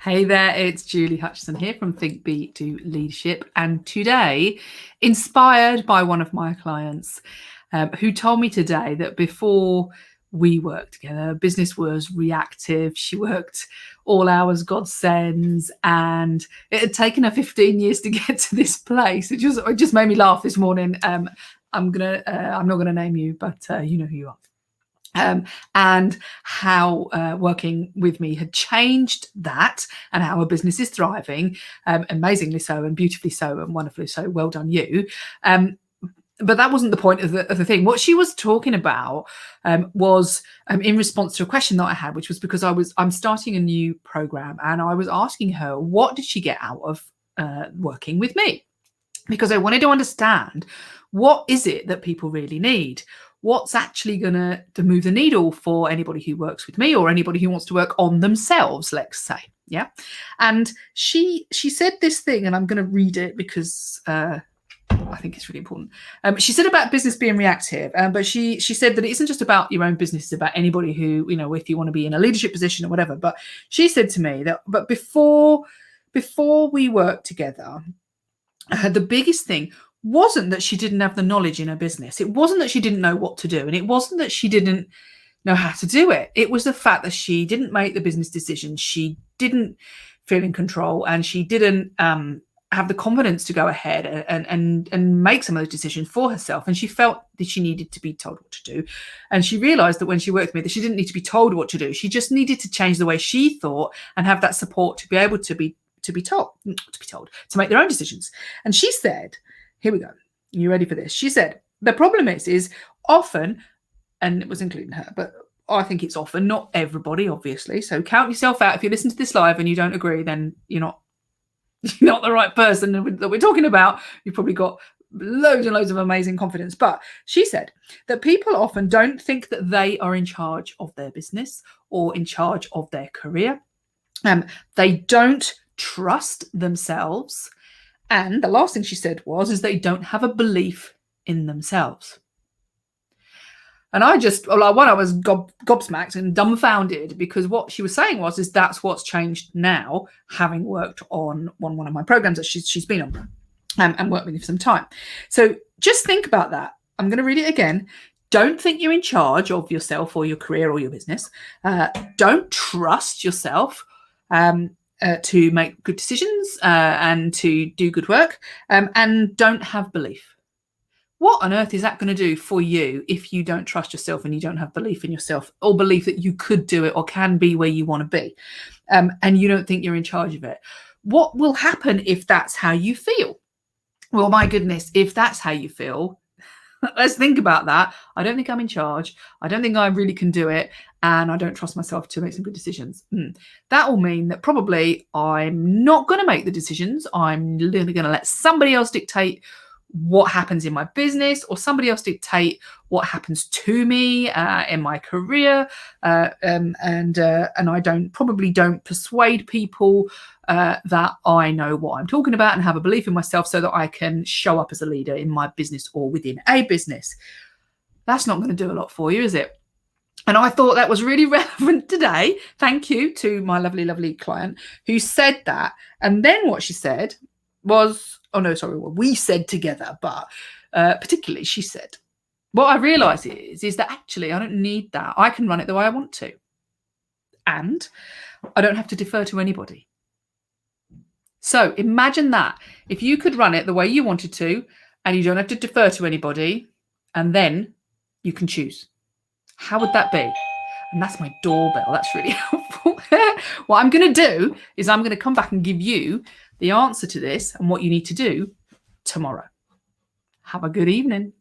Hey there, it's Julie Hutchison here from Think Be Do Leadership, and today, inspired by one of my clients who told me today that before we worked together, business was reactive. She worked all hours God sends, and it had taken her 15 years to get to this place. It just made me laugh this morning. I'm not gonna name you, but you know who you are. And how working with me had changed that, and how her business is thriving, amazingly so, and beautifully so, and wonderfully so. Well done, you. But that wasn't the point of the thing. What she was talking about was in response to a question that I had, which was because I'm starting a new program, and I was asking her, what did she get out of working with me? Because I wanted to understand, what is it that people really need? What's actually going to move the needle for anybody who works with me, or anybody who wants to work on themselves, let's say. Yeah. And she said this thing, and I'm going to read it because I think it's really important. She said about business being reactive, but she said that it isn't just about your own business, it's about anybody who, you know, if you want to be in a leadership position or whatever. But she said to me that, but before we worked together, the biggest thing wasn't that she didn't have the knowledge in her business. It wasn't that she didn't know what to do. And it wasn't that she didn't know how to do it. It was the fact that she didn't make the business decisions. She didn't feel in control, and she didn't have the confidence to go ahead and make some of those decisions for herself. And she felt that she needed to be told what to do. And she realized that when she worked with me, that she didn't need to be told what to do. She just needed to change the way she thought and have that support to be able to make their own decisions. And she said, here we go. You ready for this? She said, the problem is often, and it was including her, but I think it's often, not everybody, obviously. So count yourself out. If you listen to this live and you don't agree, then you're not the right person that we're talking about. You've probably got loads and loads of amazing confidence. But she said that people often don't think that they are in charge of their business or in charge of their career. They don't trust themselves. And the last thing she said is they don't have a belief in themselves. And I was gobsmacked and dumbfounded, because what she was saying is that's what's changed now, having worked on one of my programs that she's been on and worked with me for some time. So just think about that. I'm going to read it again. Don't think you're in charge of yourself or your career or your business. Don't trust yourself to make good decisions and to do good work, and don't have belief. What on earth is that going to do for you if you don't trust yourself and you don't have belief in yourself, or belief that you could do it or can be where you want to be, and you don't think you're in charge of it? What will happen if that's how you feel? Well, my goodness, if that's how you feel, let's think about that. I don't think I'm in charge. I don't think I really can do it. And I don't trust myself to make some good decisions. That will mean that probably I'm not going to make the decisions. I'm literally going to let somebody else dictate what happens in my business, or somebody else dictate what happens to me in my career. And I probably don't persuade people that I know what I'm talking about and have a belief in myself so that I can show up as a leader in my business or within a business. That's not going to do a lot for you, is it? And I thought that was really relevant today. Thank you to my lovely, lovely client who said that. And then what she said was, we said together, but particularly she said, what I realize is that actually I don't need that. I can run it the way I want to. And I don't have to defer to anybody. So imagine that. If you could run it the way you wanted to, and you don't have to defer to anybody, and then you can choose. How would that be? And that's my doorbell. That's really helpful. What I'm going to do is I'm going to come back and give you the answer to this and what you need to do tomorrow. Have a good evening.